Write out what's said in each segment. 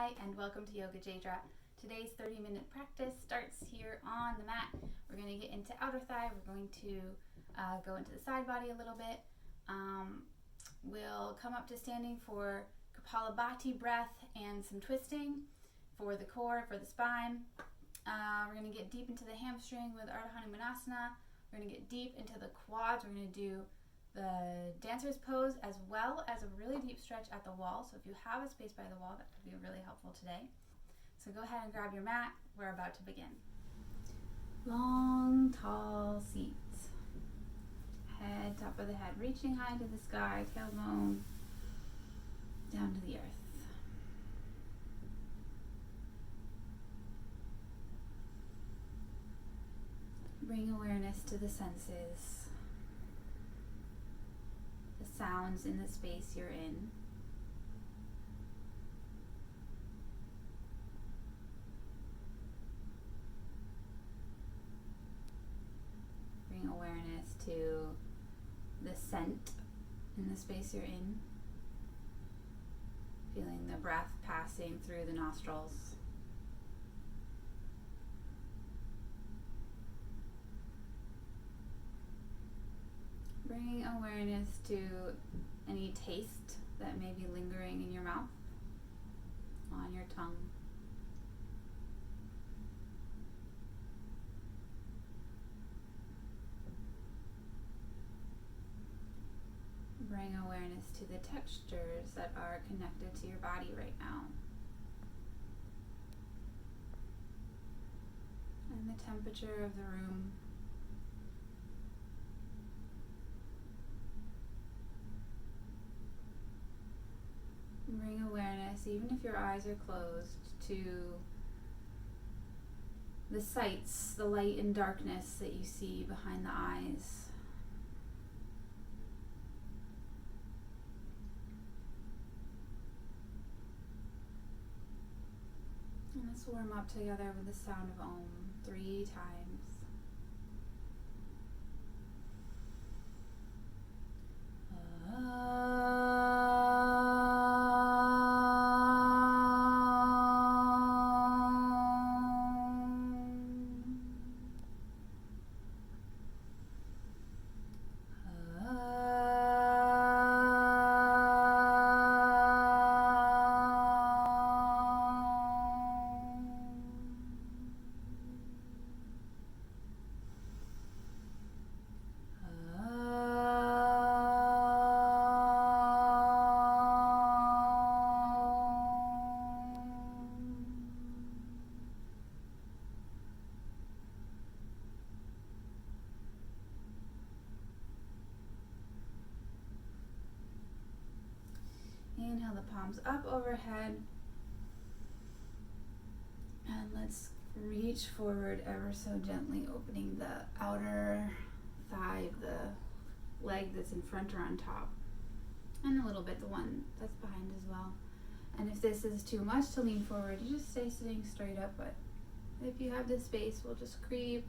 Hi, and welcome to Yoga J-Drop. Today's 30-minute practice starts here on the mat. We're going to get into outer thigh. We're going to go into the side body a little bit. We'll come up to standing for Kapalabhati breath and some twisting for the core, for the spine. We're going to get deep into the hamstring with Ardha Hanumanasana. We're going to get deep into the quads. We're going to do the dancer's pose as well as a really deep stretch at the wall. So if you have a space by the wall, that could be really helpful today. So go ahead and grab your mat. We're about to begin. Long, tall seats. Head, top of the head, reaching high to the sky, tailbone down to the earth. Bring awareness to the senses. The sounds in the space you're in. Bring awareness to the scent in the space you're in. Feeling the breath passing through the nostrils. Bringing awareness to any taste that may be lingering in your mouth, on your tongue. Bring awareness to the textures that are connected to your body right now. And the temperature of the room. Bring awareness, even if your eyes are closed, to the sights, the light and darkness that you see behind the eyes. And let's warm up together with the sound of Om 3 times. Inhale the palms up overhead. And let's reach forward ever so gently, opening the outer thigh of the leg that's in front or on top. And a little bit the one that's behind as well. And if this is too much to lean forward, you just stay sitting straight up. But if you have the space, we'll just creep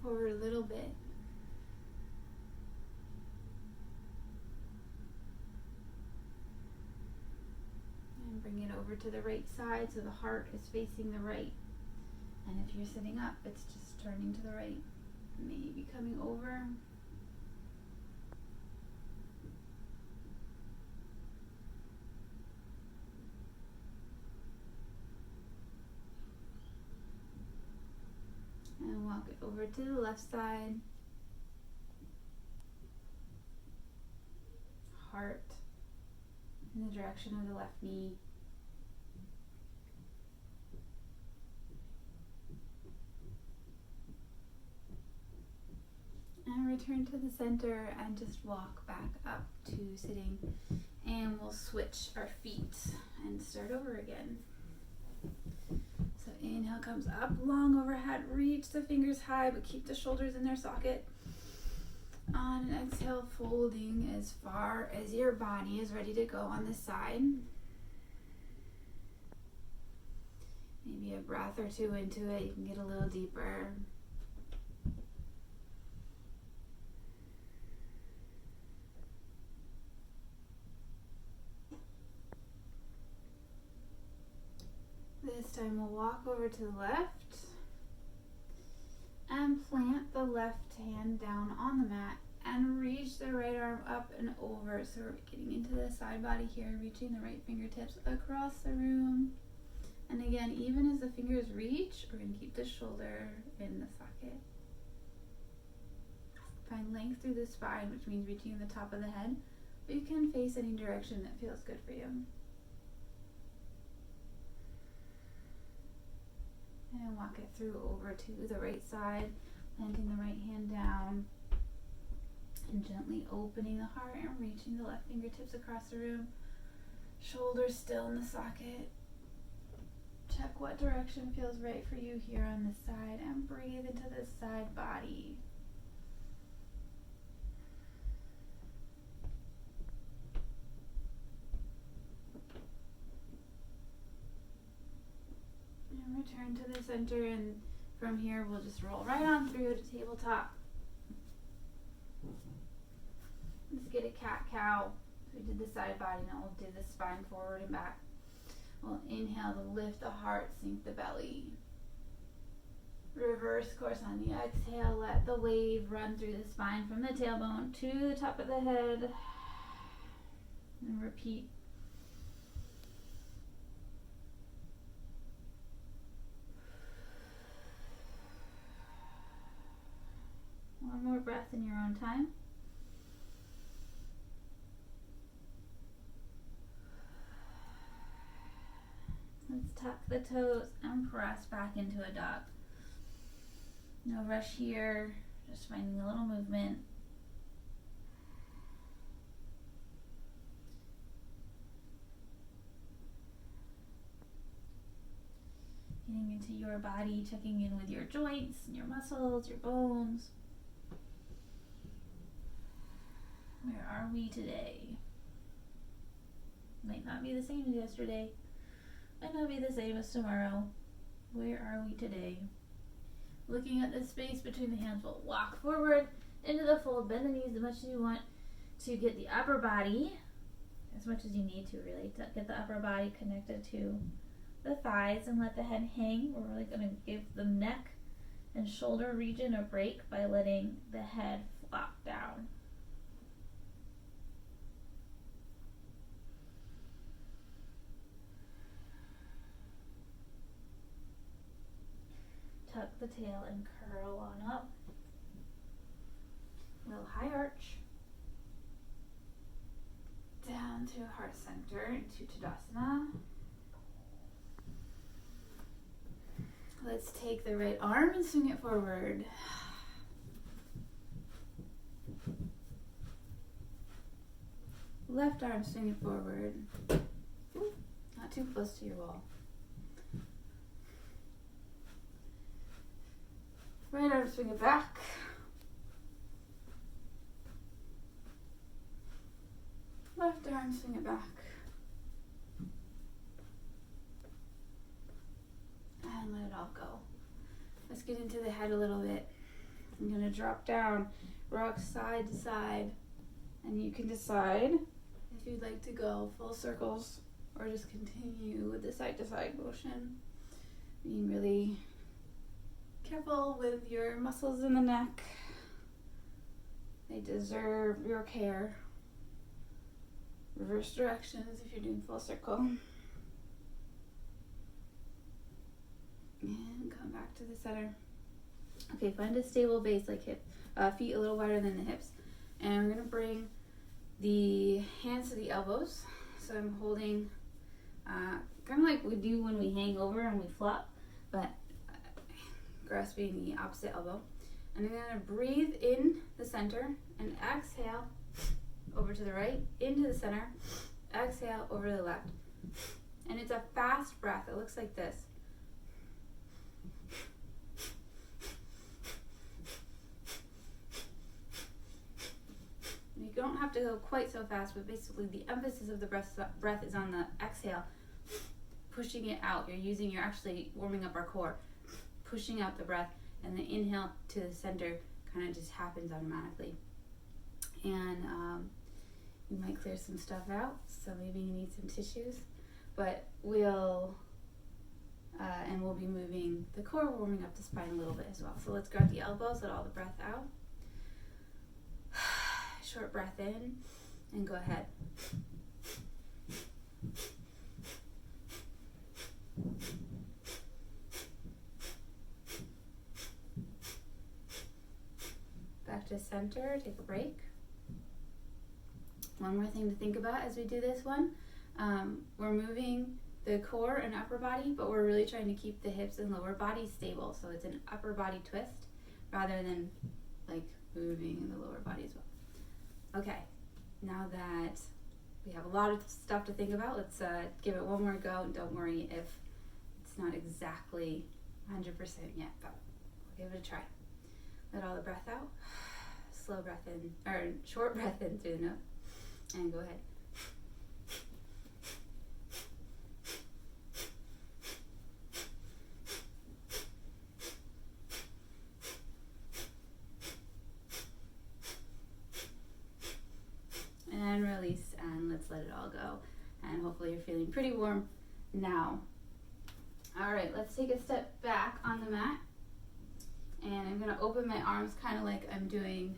forward a little bit. Bring it over to the right side so the heart is facing the right. And if you're sitting up, it's just turning to the right. Maybe coming over. And walk it over to the left side. Heart in the direction of the left knee. And return to the center and just walk back up to sitting. And we'll switch our feet and start over again. So inhale comes up, long overhead, reach the fingers high, but keep the shoulders in their socket. On an exhale, folding as far as your body is ready to go on this side. Maybe a breath or two into it, you can get a little deeper. This time we'll walk over to the left and plant the left hand down on the mat and reach the right arm up and over. So we're getting into the side body here, reaching the right fingertips across the room. And again, even as the fingers reach, we're going to keep the shoulder in the socket. Find length through the spine, which means reaching the top of the head, but you can face any direction that feels good for you. And walk it through over to the right side, planting the right hand down, and gently opening the heart and reaching the left fingertips across the room. Shoulders still in the socket. Check what direction feels right for you here on this side and breathe into this side body. And return to the center, and from here we'll just roll right on through to tabletop. Let's get a cat-cow. So we did the side body, now we'll do the spine forward and back. We'll inhale to lift the heart, sink the belly. Reverse course on the exhale, let the wave run through the spine from the tailbone to the top of the head. And repeat. One more breath in your own time. Let's tuck the toes and press back into a dog. No rush here, just finding a little movement. Getting into your body, checking in with your joints, and your muscles, your bones. Where are we today? Might not be the same as yesterday. Might not be the same as tomorrow. Where are we today? Looking at the space between the hands, we'll walk forward into the fold, bend the knees as much as you want to get the upper body, as much as you need to really, to get the upper body connected to the thighs and let the head hang. We're really going to give the neck and shoulder region a break by letting the head flop down. Tuck the tail and curl on up. Little high arch. Down to heart center into Tadasana. Let's take the right arm and swing it forward. Left arm, swing it forward. Ooh, not too close to your wall. Right arm, swing it back. Left arm, swing it back. And let it all go. Let's get into the head a little bit. I'm going to drop down, rock side to side, and you can decide if you'd like to go full circles or just continue with the side to side motion. Being really careful with your muscles in the neck. They deserve your care. Reverse directions if you're doing full circle. And come back to the center. Okay, find a stable base, like feet a little wider than the hips. And we're going to bring the hands to the elbows. So I'm holding, kind of like we do when we hang over and we flop, but grasping the opposite elbow. And I'm going to breathe in the center and exhale over to the right, into the center, exhale over to the left. And it's a fast breath. It looks like this. You don't have to go quite so fast, but basically the emphasis of the breath is on the exhale, pushing it out. You're actually warming up our core, pushing out the breath, and the inhale to the center kind of just happens automatically. And you might clear some stuff out, so maybe you need some tissues, but we'll and we'll be moving the core, warming up the spine a little bit as well. So let's grab the elbows, let all the breath out. Short breath in, and go ahead. Back to center, take a break. One more thing to think about as we do this one. We're moving the core and upper body, but we're really trying to keep the hips and lower body stable. So it's an upper body twist rather than like moving in the lower body as well. Okay, now that we have a lot of stuff to think about, let's give it one more go. And don't worry if it's not exactly 100% yet, but we'll give it a try. Let all the breath out. Slow breath in, or short breath in through the nose. And go ahead. And release, and let's let it all go. And hopefully you're feeling pretty warm now. All right, let's take a step back on the mat. And I'm gonna open my arms kind of like I'm doing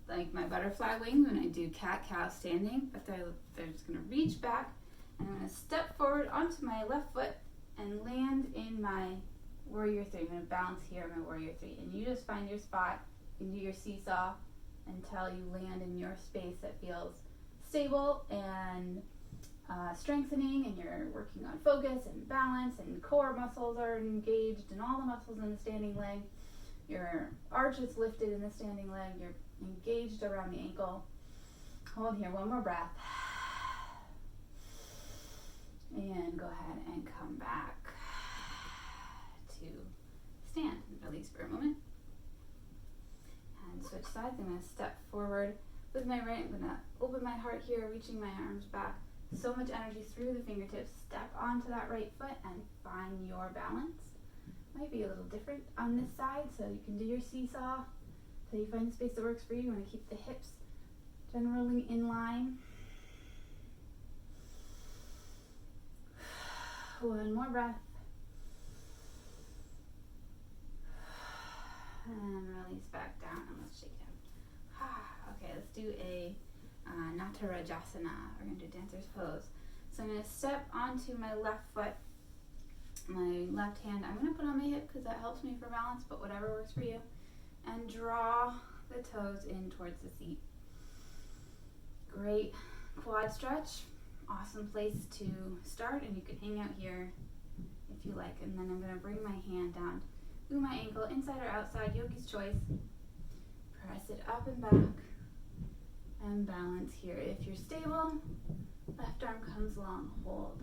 like my butterfly wing when I do cat-cow standing, but they're just gonna reach back, and I'm gonna step forward onto my left foot and land in my warrior three. I'm gonna balance here in my warrior three, and you just find your spot. You can do your seesaw until you land in your space that feels stable and strengthening, and you're working on focus and balance, and core muscles are engaged, and all the muscles in the standing leg. Your arch is lifted in the standing leg. You're engaged around the ankle. Hold here, one more breath. And go ahead and come back to stand and release for a moment. And switch sides. I'm going to step forward with my right. I'm going to open my heart here, reaching my arms back. So much energy through the fingertips. Step onto that right foot and find your balance. Might be a little different on this side, so you can do your seesaw till you find the space that works for you. You want to keep the hips generally in line. One more breath. And release back down, and let's shake it out. Okay, let's do a Natarajasana. We're going to do dancer's pose. So I'm going to step onto my left foot. My left hand I'm going to put on my hip because that helps me for balance, but whatever works for you. And draw the toes in towards the seat. Great quad stretch. Awesome place to start, and you can hang out here if you like. And then I'm going to bring my hand down through my ankle, inside or outside, yogi's choice. Press it up and back and balance here. If you're stable, left arm comes long, hold.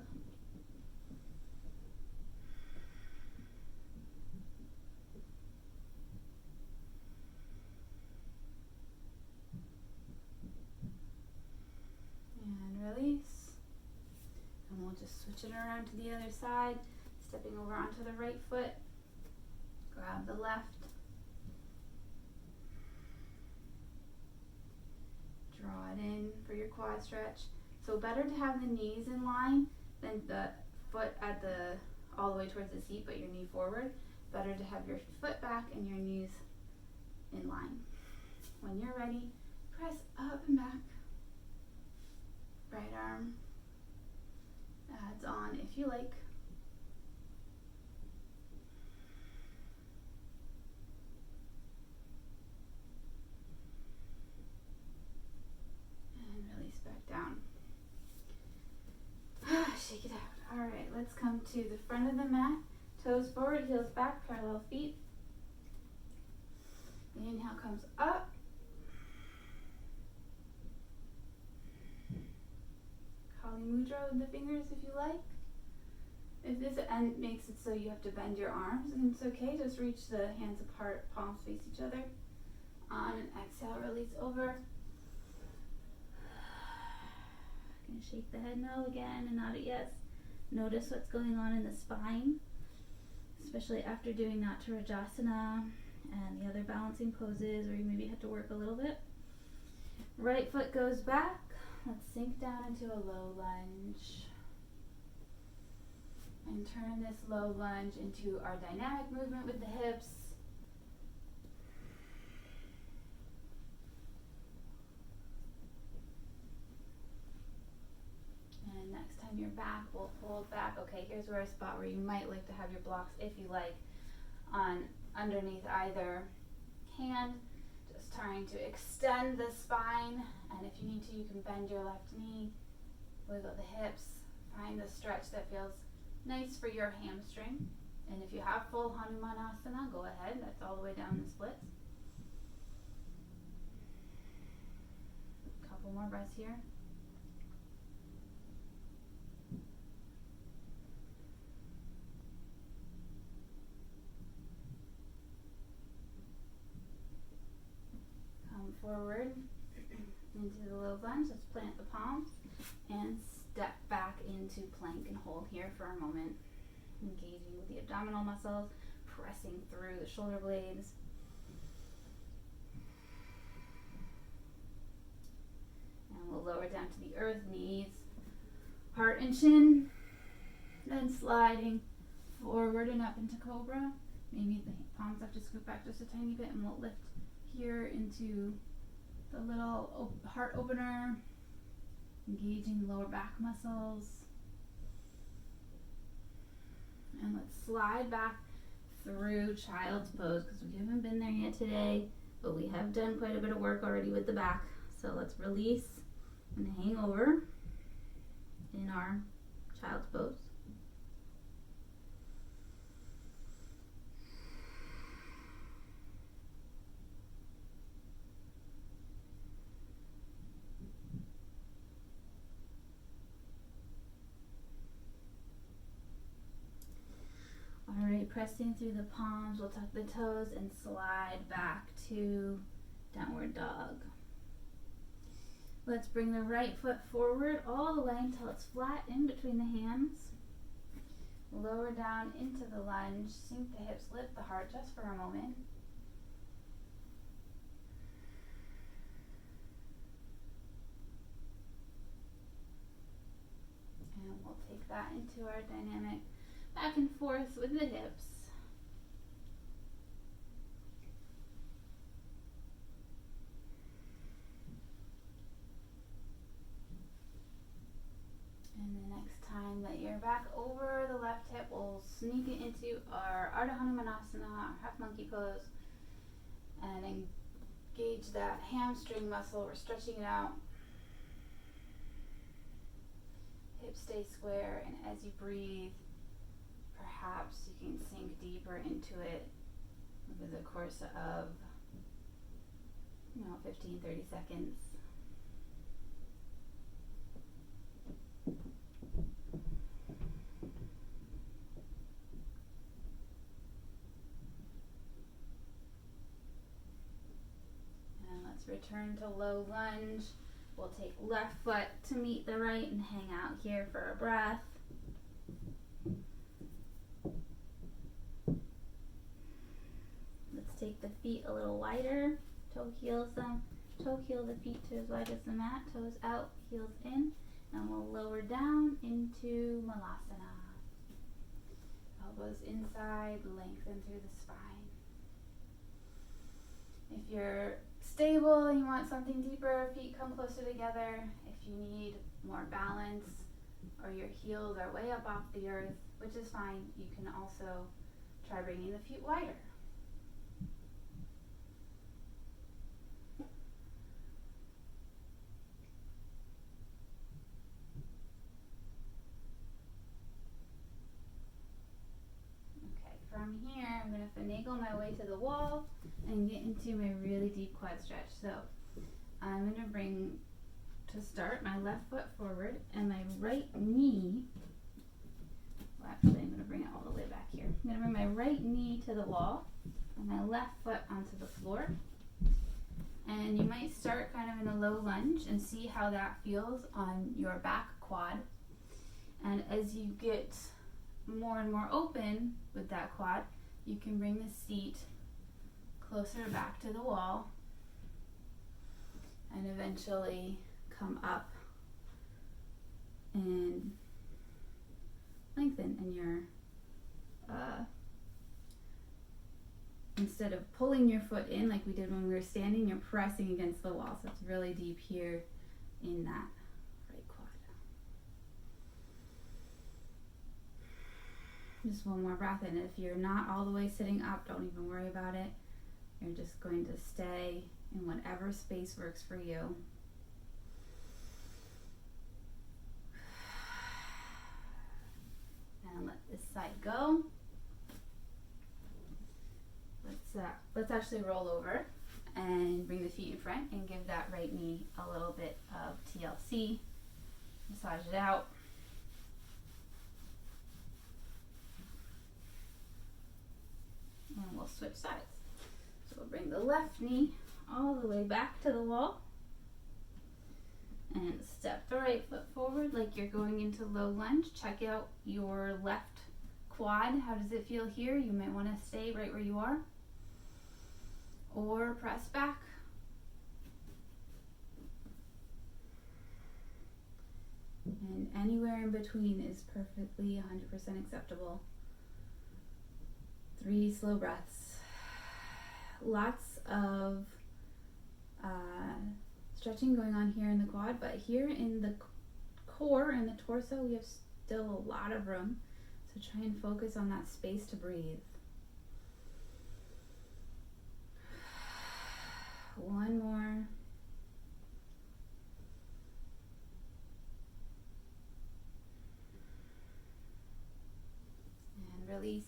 And release. And we'll just switch it around to the other side, stepping over onto the right foot. Grab the left. Draw it in for your quad stretch. So better to have the knees in line than the foot at the all the way towards the seat, but your knee forward. Better to have your foot back and your knees in line. When you're ready, press up and back. Right arm adds on if you like. And release back down. Shake it out. All right, let's come to the front of the mat. Toes forward, heels back, parallel feet. The inhale comes up. Kali Mudra with the fingers if you like. If this end makes it so you have to bend your arms, and it's okay, just reach the hands apart, palms face each other. On an exhale, release over. Gonna shake the head no again and nod it yes. Notice what's going on in the spine, especially after doing Natarajasana and the other balancing poses, or you maybe have to work a little bit. Right foot goes back. Let's sink down into a low lunge. And turn this low lunge into our dynamic movement with the hips. And next time you're back, we'll hold back. Okay, here's where a spot where you might like to have your blocks, if you like, on underneath either hand. Just trying to extend the spine, and if you need to, you can bend your left knee, wiggle the hips, find the stretch that feels nice for your hamstring. And if you have full Hanumanasana, go ahead. That's all the way down the splits. Couple more breaths here. Come forward into the low lunge. Let's plant the palms and step back into plank and hold here for a moment. Engaging with the abdominal muscles, pressing through the shoulder blades. And we'll lower down to the earth, knees, heart and chin. Then sliding forward and up into cobra. Maybe the palms have to scoot back just a tiny bit, and we'll lift here into the little heart opener. Engaging lower back muscles. And let's slide back through child's pose, because we haven't been there yet today, but we have done quite a bit of work already with the back. So let's release and hang over in our child's pose. Alright, pressing through the palms, we'll tuck the toes and slide back to downward dog. Let's bring the right foot forward all the way until it's flat in between the hands. Lower down into the lunge, sink the hips, lift the heart just for a moment. And we'll take that into our dynamic back and forth with the hips. And the next time that you're back over the left hip, we'll sneak it into our Ardha Hanumanasana, our half monkey pose, and engage that hamstring muscle. We're stretching it out. Hips stay square, and as you breathe, perhaps you can sink deeper into it over the course of 15-30 seconds. And let's return to low lunge. We'll take left foot to meet the right and hang out here for a breath. Let's take the feet a little wider. Toe heel the feet to as wide as the mat. Toes out, heels in. And we'll lower down into Malasana. Elbows inside, lengthen through the spine. If you're stable and you want something deeper, feet come closer together. If you need more balance or your heels are way up off the earth, which is fine, you can also try bringing the feet wider. From here, I'm going to finagle my way to the wall and get into my really deep quad stretch. So I'm going to bring, to start, my left foot forward and my right knee, well actually I'm going to bring it all the way back here. I'm going to bring my right knee to the wall and my left foot onto the floor. And you might start kind of in a low lunge and see how that feels on your back quad. And as you get more and more open with that quad, you can bring the seat closer back to the wall and eventually come up and lengthen lengthen, and you're instead of pulling your foot in like we did when we were standing, you're pressing against the wall. So it's really deep here in that right quad. Just one more breath in. If you're not all the way sitting up, don't even worry about it. You're just going to stay in whatever space works for you. And let this side go. Let's actually roll over and bring the feet in front and give that right knee a little bit of TLC. Massage it out. And we'll switch sides. So we'll bring the left knee all the way back to the wall and step the right foot forward like you're going into low lunge. Check out your left quad. How does it feel here? You might want to stay right where you are or press back. And anywhere in between is perfectly 100% acceptable. 3 slow breaths. Lots of stretching going on here in the quad, but here in the core and the torso, we have still a lot of room. So try and focus on that space to breathe. One more. And release.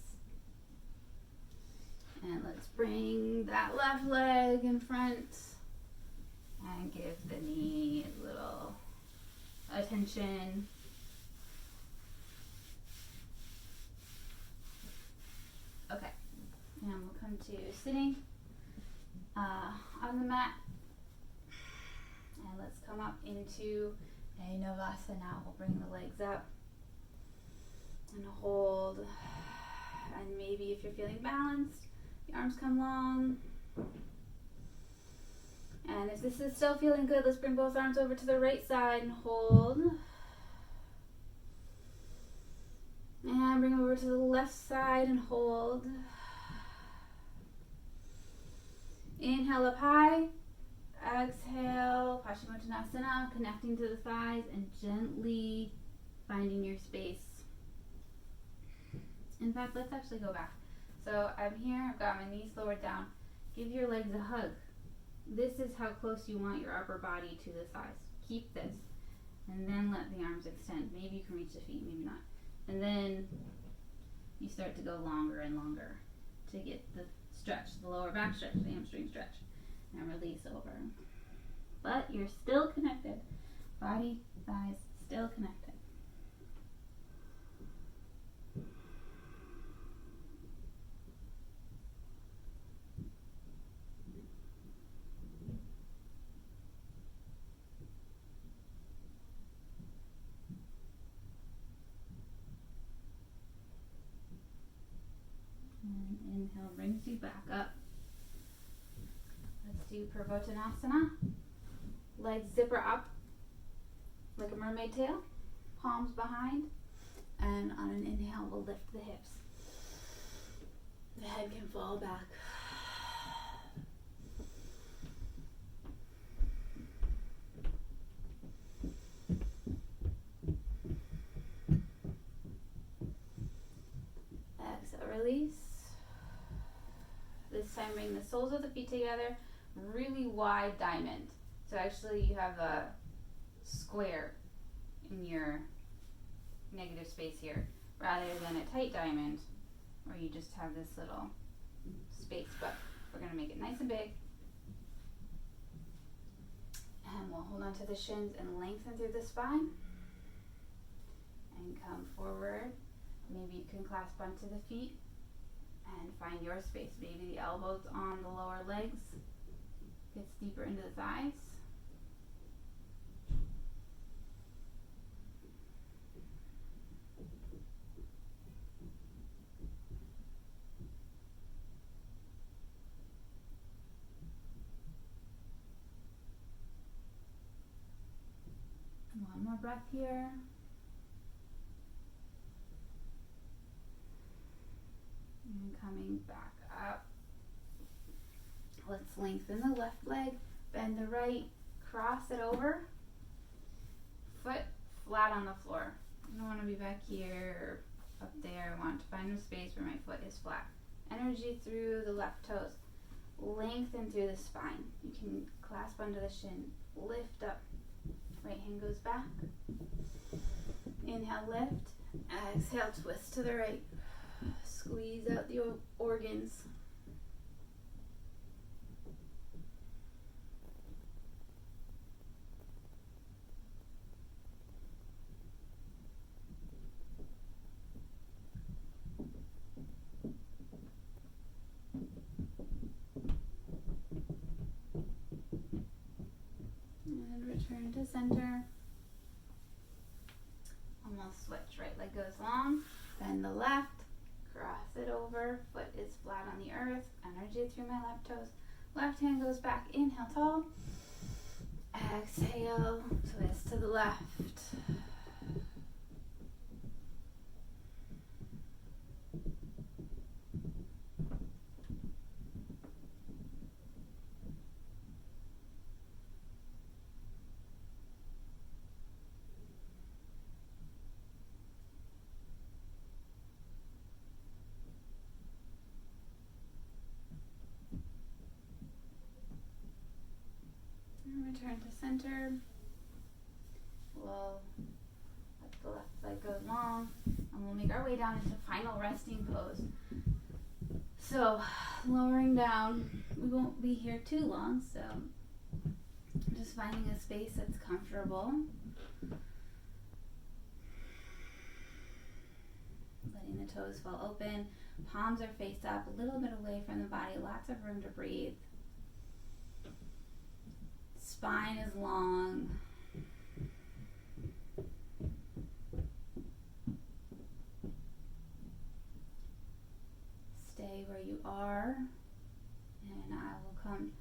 And let's bring that left leg in front and give the knee a little attention. Okay, and we'll come to sitting on the mat. And let's come up into a Navasana. We'll bring the legs up and hold. And maybe if you're feeling balanced, the arms come long. And if this is still feeling good, let's bring both arms over to the right side and hold. And bring over to the left side and hold. Inhale up high. Exhale, Paschimottanasana, connecting to the thighs and gently finding your space. In fact, let's actually go back. So I'm here, I've got my knees lowered down. Give your legs a hug. This is how close you want your upper body to the thighs. Keep this. And then let the arms extend. Maybe you can reach the feet, maybe not. And then you start to go longer and longer to get the stretch, the lower back stretch, the hamstring stretch. And release over. But you're still connected. Body, thighs, still connected. And inhale brings you back up. Let's do Purvottanasana. Legs zipper up like a mermaid tail. Palms behind. And on an inhale, we'll lift the hips. The head can fall back. Exhale, release. This time bring the soles of the feet together, really wide diamond. So actually you have a square in your negative space here, rather than a tight diamond where you just have this little space, but we're gonna make it nice and big. And we'll hold on to the shins and lengthen through the spine. And come forward. Maybe you can clasp onto the feet and find your space. Maybe the elbows on the lower legs gets deeper into the thighs. One more breath here. lengthen the left leg, bend the right, cross it over, foot flat on the floor. I don't want to be back here or up there. I want to find a space where my foot is flat. Energy through the left toes. Lengthen through the spine. You can clasp under the shin. Lift up. Right hand goes back. Inhale, lift. Exhale, twist to the right. Squeeze out the organs. And return to center. Almost switch. Right leg goes long. Bend the left. Cross it over. Foot is flat on the earth. Energy through my left toes. Left hand goes back. Inhale, tall. Exhale. Twist to the left. Return to center. We'll let the left leg go long, and we'll make our way down into final resting pose. So, lowering down, we won't be here too long, so just finding a space that's comfortable. Letting the toes fall open, palms are face up, a little bit away from the body, lots of room to breathe. Spine is long. Stay where you are, and I will come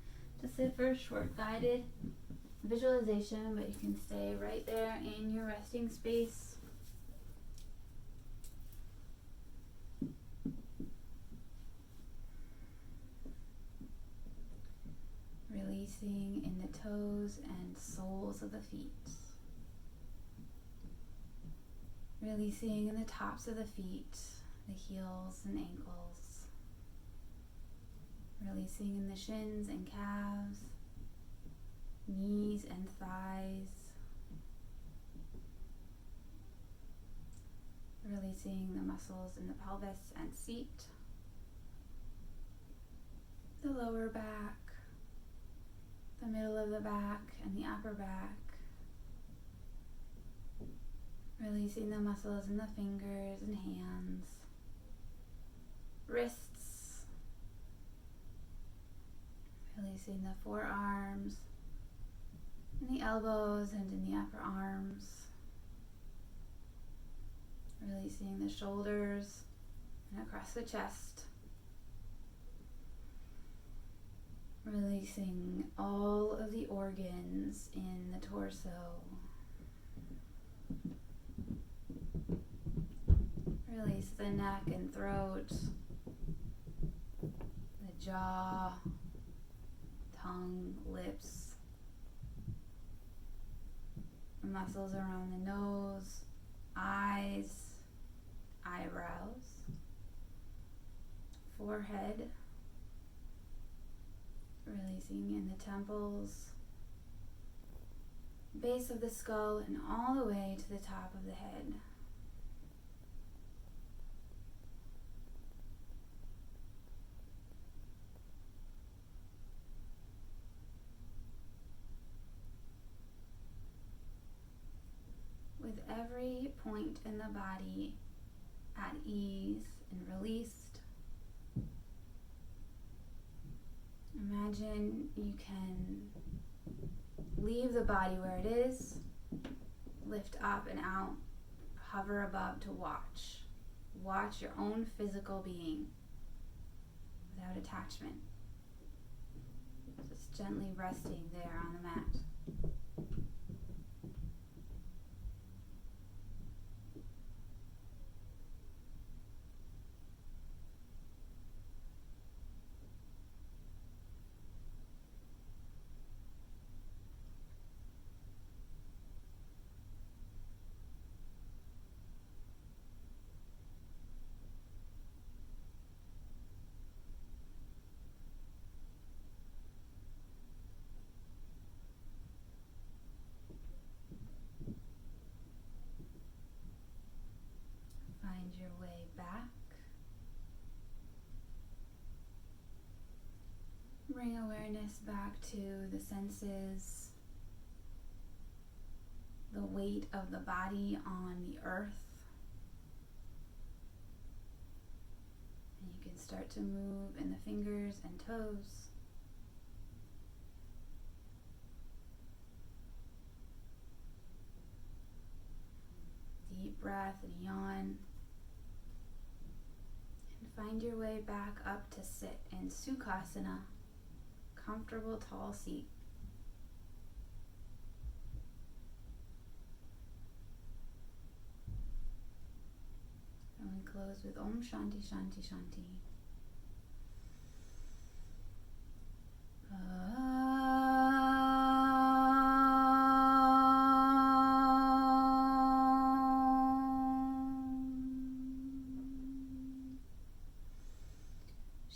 to sit for a short guided visualization, but you can stay right there in your resting space. Releasing in the toes and soles of the feet. Releasing in the tops of the feet, the heels and ankles. Releasing in the shins and calves, knees and thighs. Releasing the muscles in the pelvis and seat. The lower back, the middle of the back and the upper back. Releasing the muscles in the fingers and hands, wrists. Releasing the forearms and the elbows and in the upper arms. Releasing the shoulders and across the chest. Releasing all of the organs in the torso. Release the neck and throat, the jaw, tongue, lips, the muscles around the nose, eyes, eyebrows, forehead. Releasing in the temples, base of the skull, and all the way to the top of the head. With every point in the body at ease and released, imagine you can leave the body where it is, lift up and out, hover above to watch. Watch your own physical being without attachment. Just gently resting there on the mat. your way back. Bring awareness back to the senses, the weight of the body on the earth. And you can start to move in the fingers and toes. Deep breath and yawn. And find your way back up to sit in Sukhasana, comfortable tall seat. And we close with Om Shanti Shanti Shanti.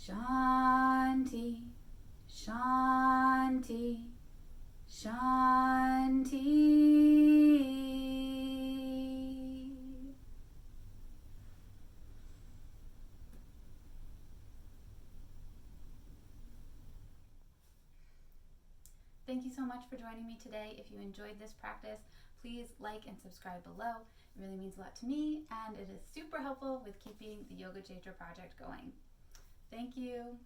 Shanti, Shanti, Shanti. Thank you so much for joining me today. If you enjoyed this practice, please like and subscribe below. It really means a lot to me, and it is super helpful with keeping the Yoga Chaitra project going. Thank you.